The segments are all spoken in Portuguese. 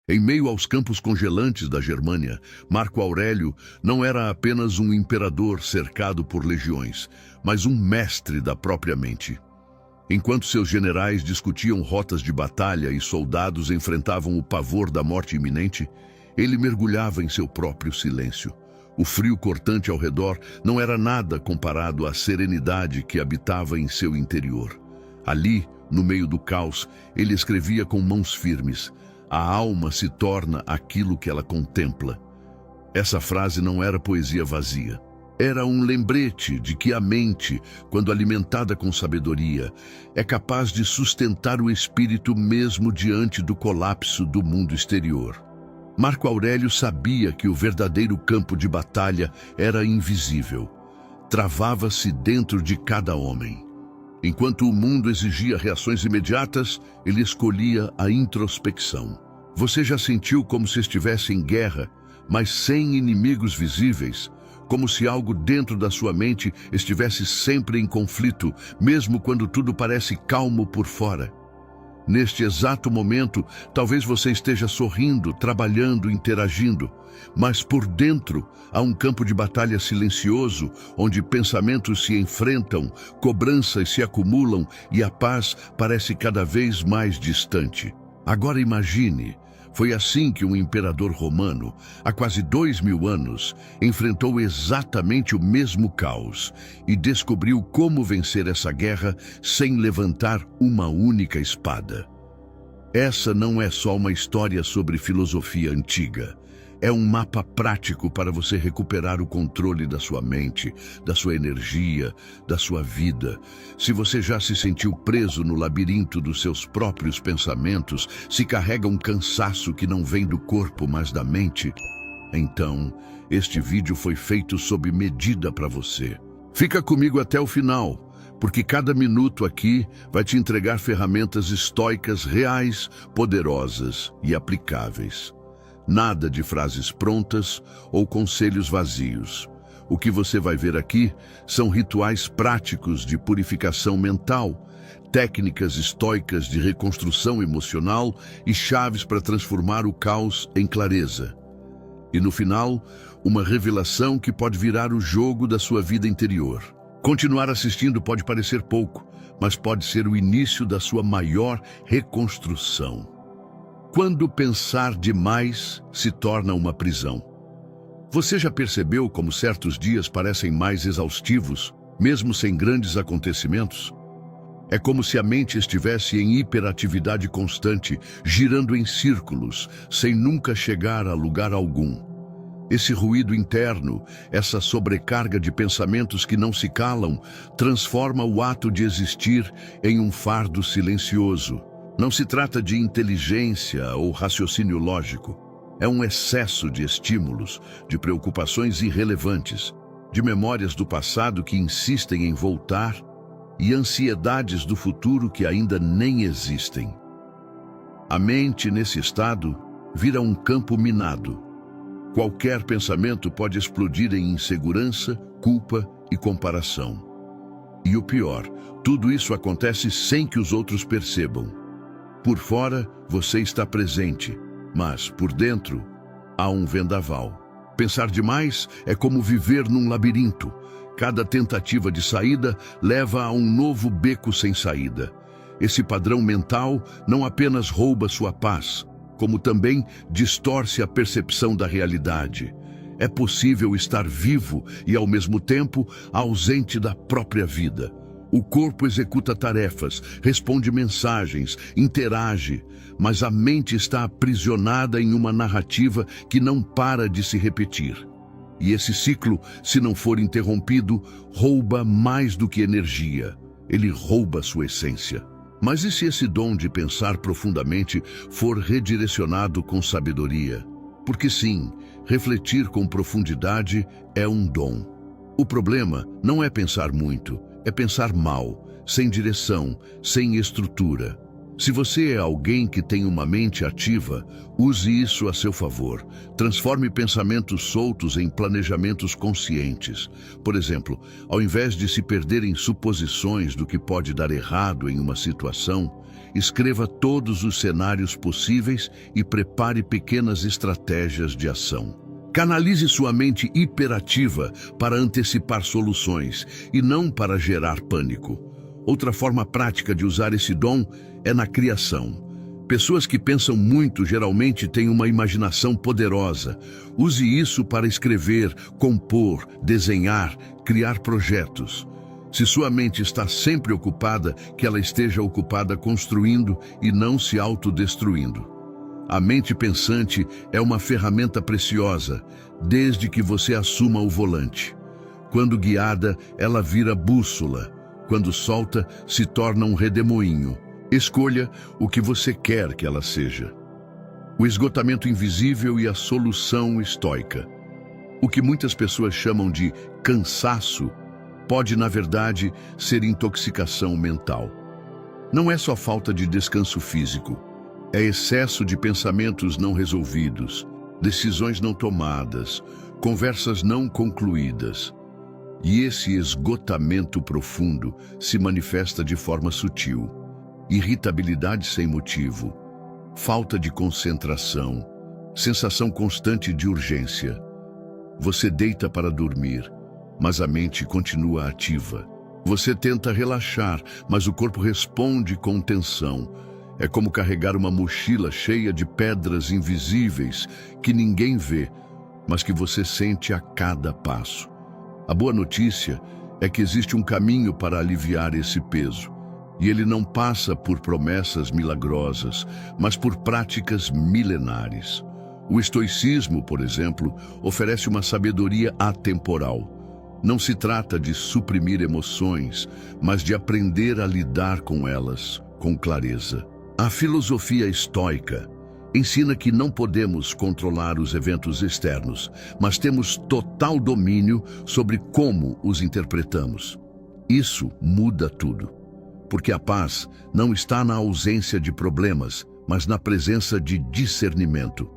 Em meio aos campos congelantes da Germânia, Marco Aurélio não era apenas um imperador cercado por legiões, mas um mestre da própria mente. Enquanto seus generais discutiam rotas de batalha e soldados enfrentavam o pavor da morte iminente, ele mergulhava em seu próprio silêncio. O frio cortante ao redor não era nada comparado à serenidade que habitava em seu interior. Ali, no meio do caos, ele escrevia com mãos firmes: "A alma se torna aquilo que ela contempla." Essa frase não era poesia vazia. Era um lembrete de que a mente, quando alimentada com sabedoria, é capaz de sustentar o espírito mesmo diante do colapso do mundo exterior. Marco Aurélio sabia que o verdadeiro campo de batalha era invisível. Travava-se dentro de cada homem. Enquanto o mundo exigia reações imediatas, ele escolhia a introspecção. Você já sentiu como se estivesse em guerra, mas sem inimigos visíveis? Como se algo dentro da sua mente estivesse sempre em conflito, mesmo quando tudo parece calmo por fora? Neste exato momento, talvez você esteja sorrindo, trabalhando, interagindo, mas por dentro há um campo de batalha silencioso, onde pensamentos se enfrentam, cobranças se acumulam e a paz parece cada vez mais distante. Agora imagine, foi assim que um imperador romano, há quase 2000 anos, enfrentou exatamente o mesmo caos e descobriu como vencer essa guerra sem levantar uma única espada. Essa não é só uma história sobre filosofia antiga. É um mapa prático para você recuperar o controle da sua mente, da sua energia, da sua vida. Se você já se sentiu preso no labirinto dos seus próprios pensamentos, se carrega um cansaço que não vem do corpo, mas da mente, então, este vídeo foi feito sob medida para você. Fica comigo até o final, porque cada minuto aqui vai te entregar ferramentas estoicas reais, poderosas e aplicáveis. Nada de frases prontas ou conselhos vazios. O que você vai ver aqui são rituais práticos de purificação mental, técnicas estoicas de reconstrução emocional e chaves para transformar o caos em clareza. E no final, uma revelação que pode virar o jogo da sua vida interior. Continuar assistindo pode parecer pouco, mas pode ser o início da sua maior reconstrução. Quando pensar demais se torna uma prisão. Você já percebeu como certos dias parecem mais exaustivos, mesmo sem grandes acontecimentos? É como se a mente estivesse em hiperatividade constante, girando em círculos, sem nunca chegar a lugar algum. Esse ruído interno, essa sobrecarga de pensamentos que não se calam, transforma o ato de existir em um fardo silencioso. Não se trata de inteligência ou raciocínio lógico. É um excesso de estímulos, de preocupações irrelevantes, de memórias do passado que insistem em voltar e ansiedades do futuro que ainda nem existem. A mente, nesse estado, vira um campo minado. Qualquer pensamento pode explodir em insegurança, culpa e comparação. E o pior, tudo isso acontece sem que os outros percebam. Por fora, você está presente, mas, por dentro, há um vendaval. Pensar demais é como viver num labirinto. Cada tentativa de saída leva a um novo beco sem saída. Esse padrão mental não apenas rouba sua paz, como também distorce a percepção da realidade. É possível estar vivo e, ao mesmo tempo, ausente da própria vida. O corpo executa tarefas, responde mensagens, interage, mas a mente está aprisionada em uma narrativa que não para de se repetir. E esse ciclo, se não for interrompido, rouba mais do que energia. Ele rouba sua essência. Mas e se esse dom de pensar profundamente for redirecionado com sabedoria? Porque sim, refletir com profundidade é um dom. O problema não é pensar muito, é pensar mal, sem direção, sem estrutura. Se você é alguém que tem uma mente ativa, use isso a seu favor. Transforme pensamentos soltos em planejamentos conscientes. Por exemplo, ao invés de se perder em suposições do que pode dar errado em uma situação, escreva todos os cenários possíveis e prepare pequenas estratégias de ação. Canalize sua mente hiperativa para antecipar soluções e não para gerar pânico. Outra forma prática de usar esse dom é na criação. Pessoas que pensam muito geralmente têm uma imaginação poderosa. Use isso para escrever, compor, desenhar, criar projetos. Se sua mente está sempre ocupada, que ela esteja ocupada construindo e não se autodestruindo. A mente pensante é uma ferramenta preciosa, desde que você assuma o volante. Quando guiada, ela vira bússola. Quando solta, se torna um redemoinho. Escolha o que você quer que ela seja. O esgotamento invisível e a solução estoica. O que muitas pessoas chamam de cansaço pode, na verdade, ser intoxicação mental. Não é só falta de descanso físico. É excesso de pensamentos não resolvidos, decisões não tomadas, conversas não concluídas. E esse esgotamento profundo se manifesta de forma sutil. Irritabilidade sem motivo, falta de concentração, sensação constante de urgência. Você deita para dormir, mas a mente continua ativa. Você tenta relaxar, mas o corpo responde com tensão. É como carregar uma mochila cheia de pedras invisíveis que ninguém vê, mas que você sente a cada passo. A boa notícia é que existe um caminho para aliviar esse peso. E ele não passa por promessas milagrosas, mas por práticas milenares. O estoicismo, por exemplo, oferece uma sabedoria atemporal. Não se trata de suprimir emoções, mas de aprender a lidar com elas com clareza. A filosofia estoica ensina que não podemos controlar os eventos externos, mas temos total domínio sobre como os interpretamos. Isso muda tudo, porque a paz não está na ausência de problemas, mas na presença de discernimento.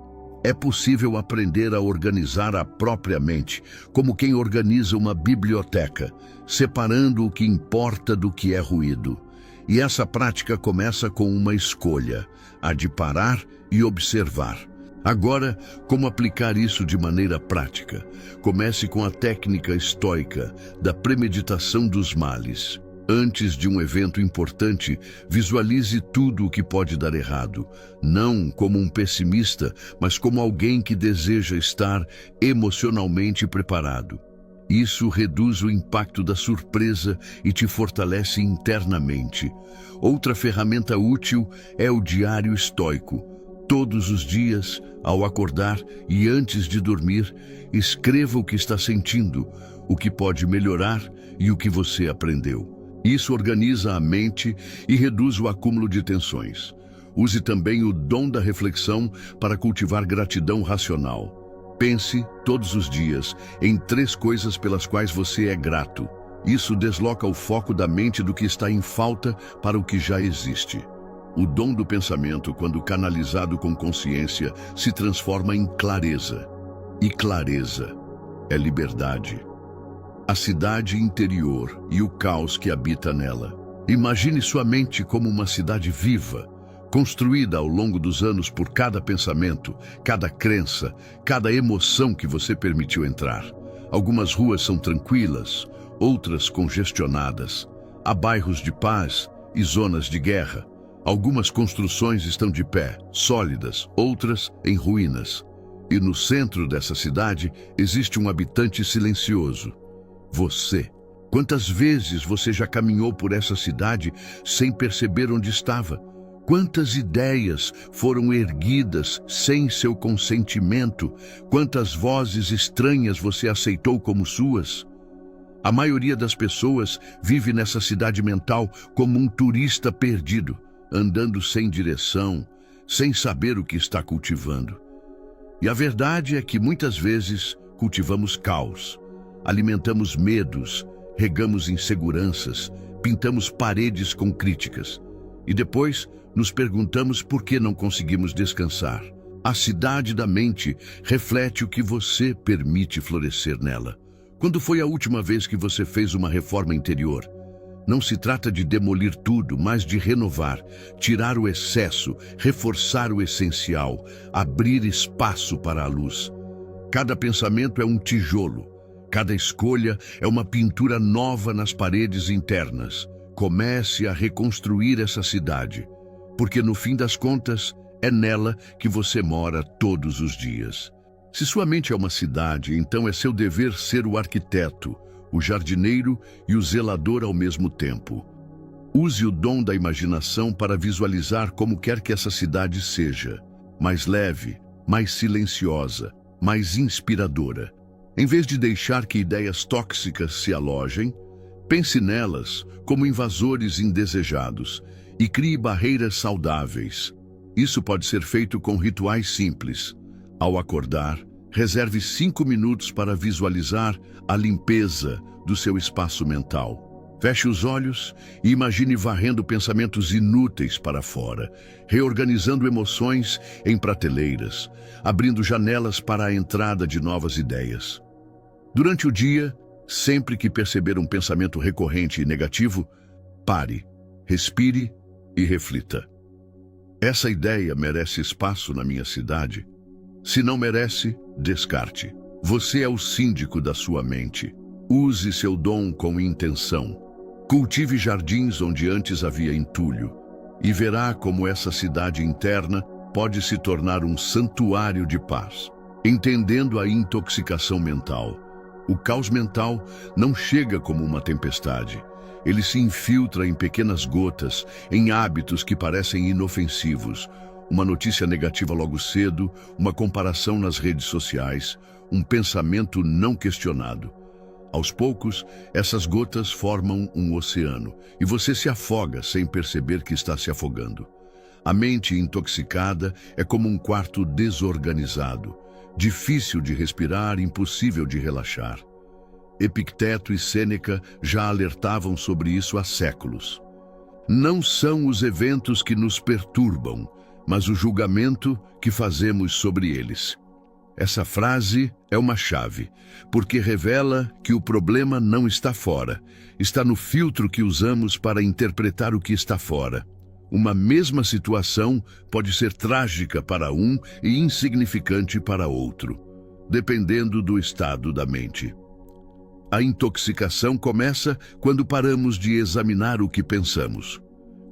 É possível aprender a organizar a própria mente, como quem organiza uma biblioteca, separando o que importa do que é ruído. E essa prática começa com uma escolha, a de parar e observar. Agora, como aplicar isso de maneira prática? Comece com a técnica estoica da premeditação dos males. Antes de um evento importante, visualize tudo o que pode dar errado, não como um pessimista, mas como alguém que deseja estar emocionalmente preparado. Isso reduz o impacto da surpresa e te fortalece internamente. Outra ferramenta útil é o diário estoico. Todos os dias, ao acordar e antes de dormir, escreva o que está sentindo, o que pode melhorar e o que você aprendeu. Isso organiza a mente e reduz o acúmulo de tensões. Use também o dom da reflexão para cultivar gratidão racional. Pense, todos os dias, em 3 coisas pelas quais você é grato. Isso desloca o foco da mente do que está em falta para o que já existe. O dom do pensamento, quando canalizado com consciência, se transforma em clareza. E clareza é liberdade. A cidade interior e o caos que habita nela. Imagine sua mente como uma cidade viva, construída ao longo dos anos por cada pensamento, cada crença, cada emoção que você permitiu entrar. Algumas ruas são tranquilas, outras congestionadas. Há bairros de paz e zonas de guerra. Algumas construções estão de pé, sólidas, outras em ruínas. E no centro dessa cidade existe um habitante silencioso. Você. Quantas vezes você já caminhou por essa cidade sem perceber onde estava? Quantas ideias foram erguidas sem seu consentimento? Quantas vozes estranhas você aceitou como suas? A maioria das pessoas vive nessa cidade mental como um turista perdido, andando sem direção, sem saber o que está cultivando. E a verdade é que muitas vezes cultivamos caos, alimentamos medos, regamos inseguranças, pintamos paredes com críticas. E depois nos perguntamos por que não conseguimos descansar. A cidade da mente reflete o que você permite florescer nela. Quando foi a última vez que você fez uma reforma interior? Não se trata de demolir tudo, mas de renovar, tirar o excesso, reforçar o essencial, abrir espaço para a luz. Cada pensamento é um tijolo, cada escolha é uma pintura nova nas paredes internas. Comece a reconstruir essa cidade, porque no fim das contas, é nela que você mora todos os dias. Se sua mente é uma cidade, então é seu dever ser o arquiteto, o jardineiro e o zelador ao mesmo tempo. Use o dom da imaginação para visualizar como quer que essa cidade seja. Mais leve, mais silenciosa, mais inspiradora. Em vez de deixar que ideias tóxicas se alojem, pense nelas como invasores indesejados e crie barreiras saudáveis. Isso pode ser feito com rituais simples. Ao acordar, reserve 5 minutos para visualizar a limpeza do seu espaço mental. Feche os olhos e imagine varrendo pensamentos inúteis para fora, reorganizando emoções em prateleiras, abrindo janelas para a entrada de novas ideias. Durante o dia, sempre que perceber um pensamento recorrente e negativo, pare, respire e reflita. Essa ideia merece espaço na minha cidade? Se não merece, descarte. Você é o síndico da sua mente. Use seu dom com intenção. Cultive jardins onde antes havia entulho e verá como essa cidade interna pode se tornar um santuário de paz. Entendendo a intoxicação mental, o caos mental não chega como uma tempestade. Ele se infiltra em pequenas gotas, em hábitos que parecem inofensivos. Uma notícia negativa logo cedo, uma comparação nas redes sociais, um pensamento não questionado. Aos poucos, essas gotas formam um oceano e você se afoga sem perceber que está se afogando. A mente intoxicada é como um quarto desorganizado, difícil de respirar, impossível de relaxar. Epicteto e Sêneca já alertavam sobre isso há séculos. Não são os eventos que nos perturbam, mas o julgamento que fazemos sobre eles. Essa frase é uma chave, porque revela que o problema não está fora, está no filtro que usamos para interpretar o que está fora. Uma mesma situação pode ser trágica para um e insignificante para outro, dependendo do estado da mente. A intoxicação começa quando paramos de examinar o que pensamos,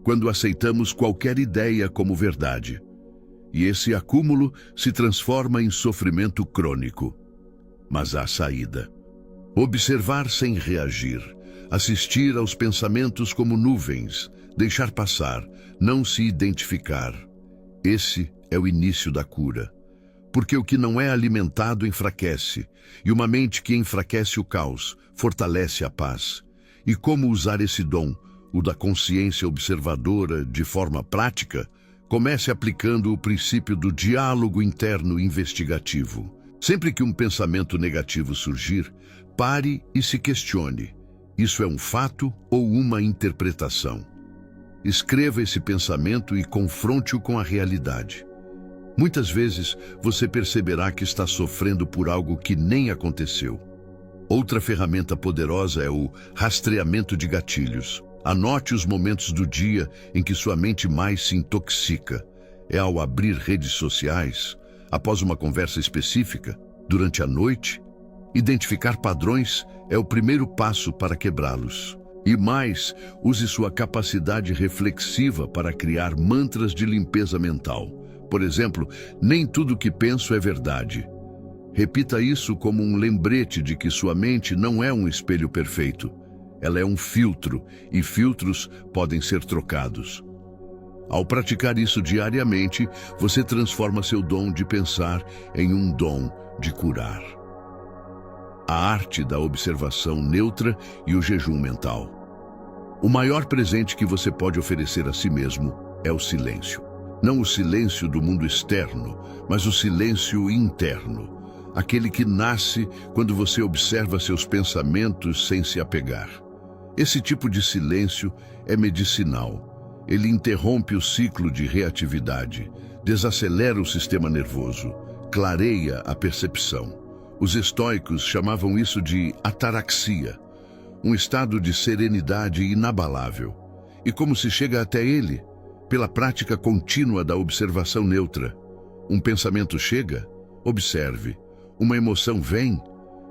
quando aceitamos qualquer ideia como verdade. E esse acúmulo se transforma em sofrimento crônico. Mas há saída. Observar sem reagir, assistir aos pensamentos como nuvens, deixar passar, não se identificar. Esse é o início da cura. Porque o que não é alimentado enfraquece, e uma mente que enfraquece o caos, fortalece a paz. E como usar esse dom, o da consciência observadora, de forma prática? Comece aplicando o princípio do diálogo interno investigativo. Sempre que um pensamento negativo surgir, pare e se questione. Isso é um fato ou uma interpretação? Escreva esse pensamento e confronte-o com a realidade. Muitas vezes, você perceberá que está sofrendo por algo que nem aconteceu. Outra ferramenta poderosa é o rastreamento de gatilhos. Anote os momentos do dia em que sua mente mais se intoxica. É ao abrir redes sociais, após uma conversa específica, durante a noite? Identificar padrões é o primeiro passo para quebrá-los. E mais, use sua capacidade reflexiva para criar mantras de limpeza mental. Por exemplo, nem tudo que penso é verdade. Repita isso como um lembrete de que sua mente não é um espelho perfeito. Ela é um filtro, e filtros podem ser trocados. Ao praticar isso diariamente, você transforma seu dom de pensar em um dom de curar. A arte da observação neutra e o jejum mental. O maior presente que você pode oferecer a si mesmo é o silêncio. Não o silêncio do mundo externo, mas o silêncio interno. Aquele que nasce quando você observa seus pensamentos sem se apegar. Esse tipo de silêncio é medicinal. Ele interrompe o ciclo de reatividade, desacelera o sistema nervoso, clareia a percepção. Os estoicos chamavam isso de ataraxia, um estado de serenidade inabalável. E como se chega até ele? Pela prática contínua da observação neutra. Um pensamento chega? Observe. Uma emoção vem?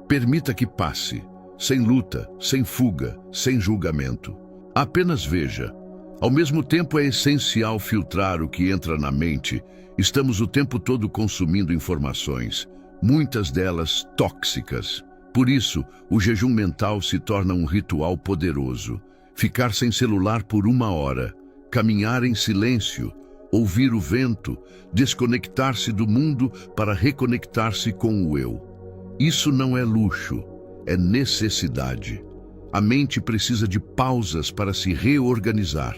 Permita que passe, sem luta, sem fuga, sem julgamento. Apenas veja. Ao mesmo tempo é essencial filtrar o que entra na mente. Estamos o tempo todo consumindo informações, muitas delas tóxicas. Por isso, o jejum mental se torna um ritual poderoso. Ficar sem celular por 1 hora, caminhar em silêncio, ouvir o vento, desconectar-se do mundo para reconectar-se com o eu. Isso não é luxo, é necessidade. A mente precisa de pausas para se reorganizar.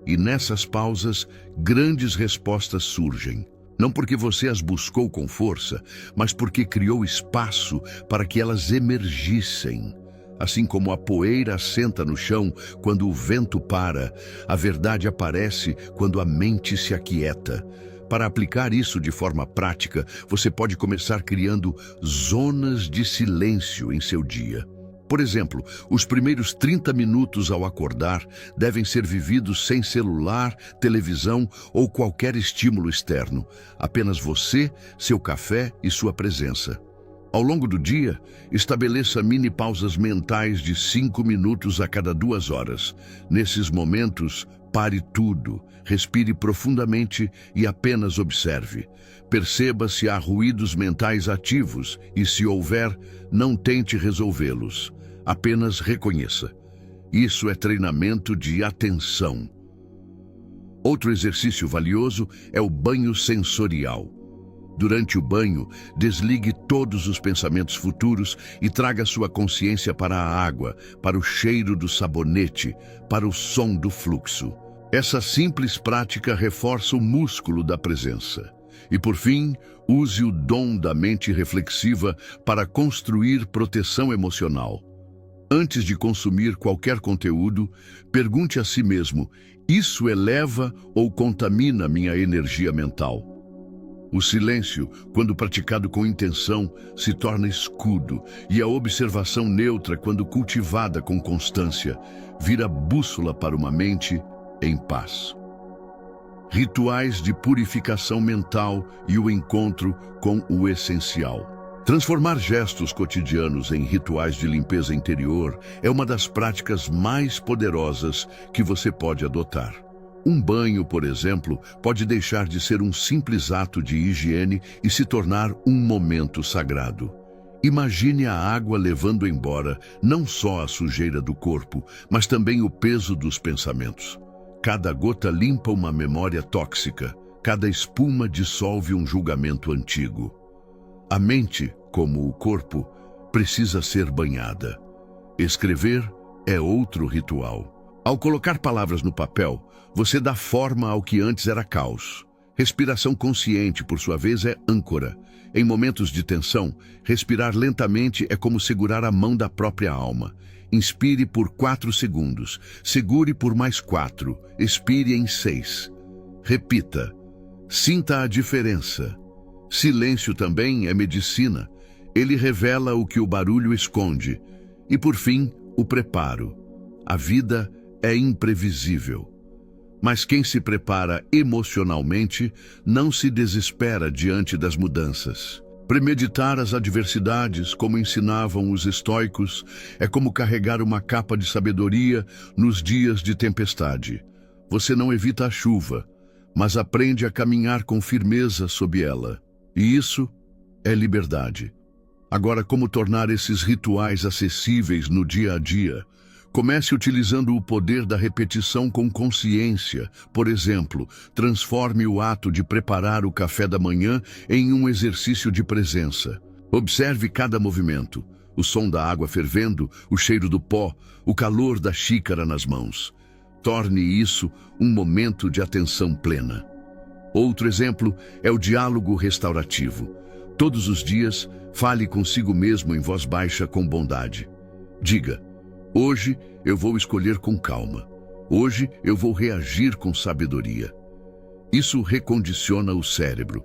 E nessas pausas, grandes respostas surgem. Não porque você as buscou com força, mas porque criou espaço para que elas emergissem. Assim como a poeira assenta no chão quando o vento para, a verdade aparece quando a mente se aquieta. Para aplicar isso de forma prática, você pode começar criando zonas de silêncio em seu dia. Por exemplo, os primeiros 30 minutos ao acordar devem ser vividos sem celular, televisão ou qualquer estímulo externo. Apenas você, seu café e sua presença. Ao longo do dia, estabeleça mini pausas mentais de 5 minutos a cada 2 horas. Nesses momentos, pare tudo, respire profundamente e apenas observe. Perceba se há ruídos mentais ativos e, se houver, não tente resolvê-los. Apenas reconheça. Isso é treinamento de atenção. Outro exercício valioso é o banho sensorial. Durante o banho, desligue todos os pensamentos futuros e traga sua consciência para a água, para o cheiro do sabonete, para o som do fluxo. Essa simples prática reforça o músculo da presença. E, por fim, use o dom da mente reflexiva para construir proteção emocional. Antes de consumir qualquer conteúdo, pergunte a si mesmo: isso eleva ou contamina minha energia mental? O silêncio, quando praticado com intenção, se torna escudo, e a observação neutra, quando cultivada com constância, vira bússola para uma mente em paz. Rituais de purificação mental e o encontro com o essencial. Transformar gestos cotidianos em rituais de limpeza interior é uma das práticas mais poderosas que você pode adotar. Um banho, por exemplo, pode deixar de ser um simples ato de higiene e se tornar um momento sagrado. Imagine a água levando embora não só a sujeira do corpo, mas também o peso dos pensamentos. Cada gota limpa uma memória tóxica, cada espuma dissolve um julgamento antigo. A mente, como o corpo, precisa ser banhada. Escrever é outro ritual. Ao colocar palavras no papel, você dá forma ao que antes era caos. Respiração consciente, por sua vez, é âncora. Em momentos de tensão, respirar lentamente é como segurar a mão da própria alma. Inspire por 4 segundos, segure por mais 4, expire em 6. Repita. Sinta a diferença. Silêncio também é medicina. Ele revela o que o barulho esconde. E, por fim, o preparo. A vida é imprevisível. Mas quem se prepara emocionalmente não se desespera diante das mudanças. Premeditar as adversidades, como ensinavam os estoicos, é como carregar uma capa de sabedoria nos dias de tempestade. Você não evita a chuva, mas aprende a caminhar com firmeza sob ela. E isso é liberdade. Agora, como tornar esses rituais acessíveis no dia a dia? Comece utilizando o poder da repetição com consciência. Por exemplo, transforme o ato de preparar o café da manhã em um exercício de presença. Observe cada movimento, o som da água fervendo, o cheiro do pó, o calor da xícara nas mãos. Torne isso um momento de atenção plena. Outro exemplo é o diálogo restaurativo. Todos os dias, fale consigo mesmo em voz baixa com bondade. Diga: hoje eu vou escolher com calma. Hoje eu vou reagir com sabedoria. Isso recondiciona o cérebro.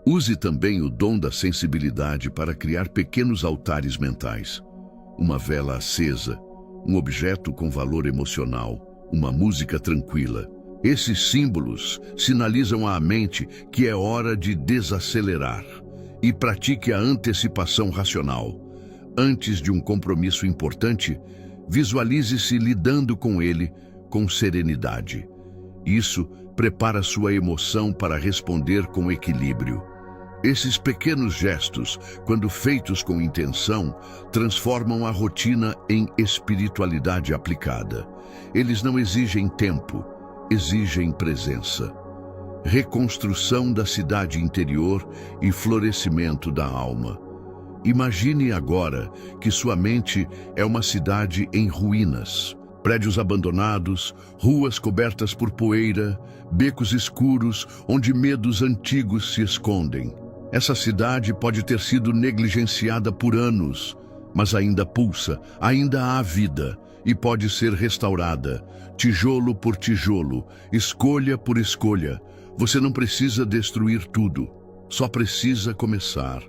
Use também o dom da sensibilidade para criar pequenos altares mentais. Uma vela acesa, um objeto com valor emocional, uma música tranquila. Esses símbolos sinalizam à mente que é hora de desacelerar e pratique a antecipação racional. Antes de um compromisso importante, visualize-se lidando com ele com serenidade. Isso prepara sua emoção para responder com equilíbrio. Esses pequenos gestos, quando feitos com intenção, transformam a rotina em espiritualidade aplicada. Eles não exigem tempo, exigem presença. Reconstrução da cidade interior e florescimento da alma. Imagine agora que sua mente é uma cidade em ruínas. Prédios abandonados, ruas cobertas por poeira, becos escuros onde medos antigos se escondem. Essa cidade pode ter sido negligenciada por anos, mas ainda pulsa, ainda há vida e pode ser restaurada, tijolo por tijolo, escolha por escolha. Você não precisa destruir tudo, só precisa começar.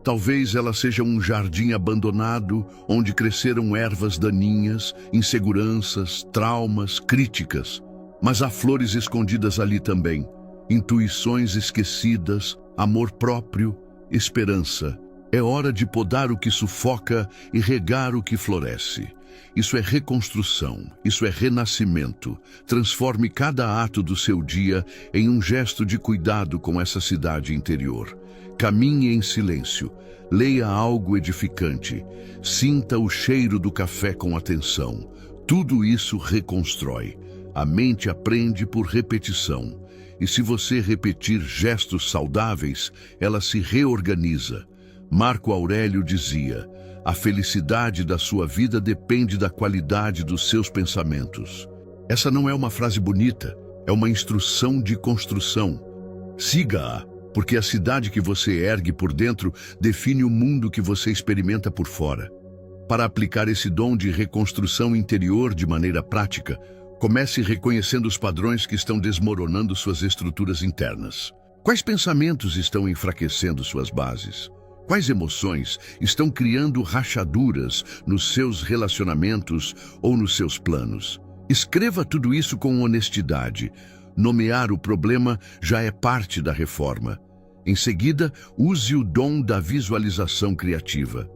Talvez ela seja um jardim abandonado, onde cresceram ervas daninhas, inseguranças, traumas, críticas. Mas há flores escondidas ali também, intuições esquecidas, amor próprio, esperança. É hora de podar o que sufoca e regar o que floresce. Isso é reconstrução, isso é renascimento. Transforme cada ato do seu dia em um gesto de cuidado com essa cidade interior. Caminhe em silêncio, leia algo edificante, sinta o cheiro do café com atenção. Tudo isso reconstrói. A mente aprende por repetição. E se você repetir gestos saudáveis, ela se reorganiza. Marco Aurélio dizia: a felicidade da sua vida depende da qualidade dos seus pensamentos. Essa não é uma frase bonita, é uma instrução de construção. Siga-a, porque a cidade que você ergue por dentro define o mundo que você experimenta por fora. Para aplicar esse dom de reconstrução interior de maneira prática, comece reconhecendo os padrões que estão desmoronando suas estruturas internas. Quais pensamentos estão enfraquecendo suas bases? Quais emoções estão criando rachaduras nos seus relacionamentos ou nos seus planos? Escreva tudo isso com honestidade. Nomear o problema já é parte da reforma. Em seguida, use o dom da visualização criativa.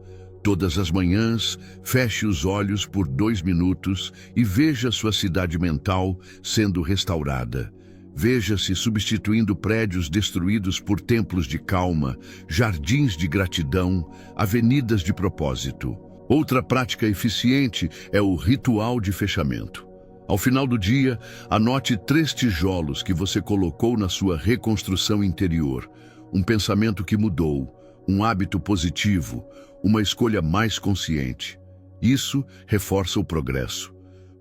Todas as manhãs, feche os olhos por 2 minutos e veja sua cidade mental sendo restaurada. Veja-se substituindo prédios destruídos por templos de calma, jardins de gratidão, avenidas de propósito. Outra prática eficiente é o ritual de fechamento. Ao final do dia, anote 3 tijolos que você colocou na sua reconstrução interior. Um pensamento que mudou, um hábito positivo, uma escolha mais consciente. Isso reforça o progresso.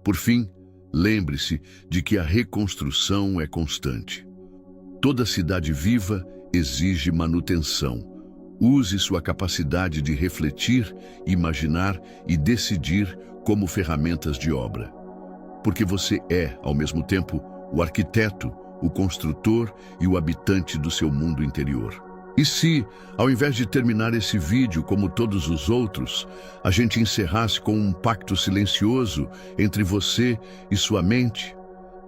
Por fim, lembre-se de que a reconstrução é constante. Toda cidade viva exige manutenção. Use sua capacidade de refletir, imaginar e decidir como ferramentas de obra. Porque você é, ao mesmo tempo, o arquiteto, o construtor e o habitante do seu mundo interior. E se, ao invés de terminar esse vídeo como todos os outros, a gente encerrasse com um pacto silencioso entre você e sua mente?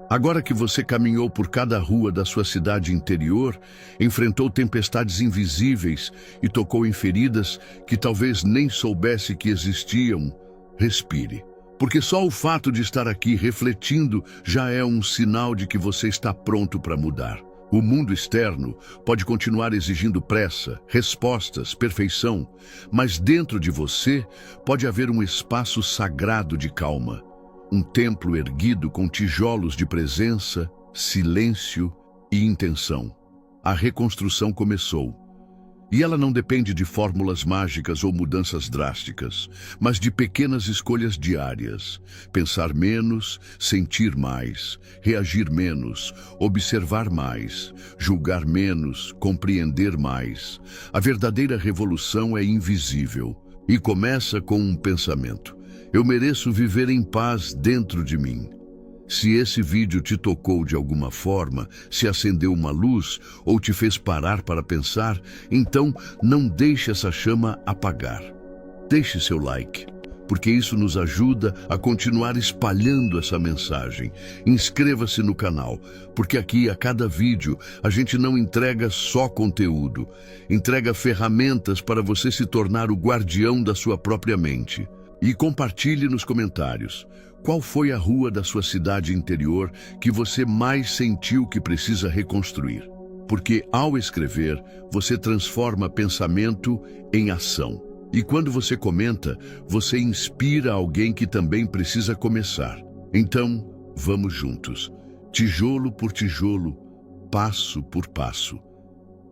Agora que você caminhou por cada rua da sua cidade interior, enfrentou tempestades invisíveis e tocou em feridas que talvez nem soubesse que existiam, respire. Porque só o fato de estar aqui refletindo já é um sinal de que você está pronto para mudar. O mundo externo pode continuar exigindo pressa, respostas, perfeição, mas dentro de você pode haver um espaço sagrado de calma. Um templo erguido com tijolos de presença, silêncio e intenção. A reconstrução começou. E ela não depende de fórmulas mágicas ou mudanças drásticas, mas de pequenas escolhas diárias. Pensar menos, sentir mais, reagir menos, observar mais, julgar menos, compreender mais. A verdadeira revolução é invisível e começa com um pensamento. Eu mereço viver em paz dentro de mim. Se esse vídeo te tocou de alguma forma, se acendeu uma luz ou te fez parar para pensar, então não deixe essa chama apagar. Deixe seu like, porque isso nos ajuda a continuar espalhando essa mensagem. Inscreva-se no canal, porque aqui a cada vídeo a gente não entrega só conteúdo, entrega ferramentas para você se tornar o guardião da sua própria mente. E compartilhe nos comentários. Qual foi a rua da sua cidade interior que você mais sentiu que precisa reconstruir? Porque ao escrever, você transforma pensamento em ação. E quando você comenta, você inspira alguém que também precisa começar. Então, vamos juntos, tijolo por tijolo, passo por passo,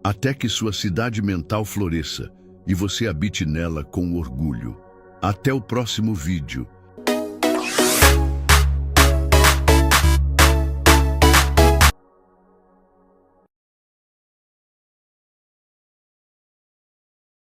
até que sua cidade mental floresça e você habite nela com orgulho. Até o próximo vídeo.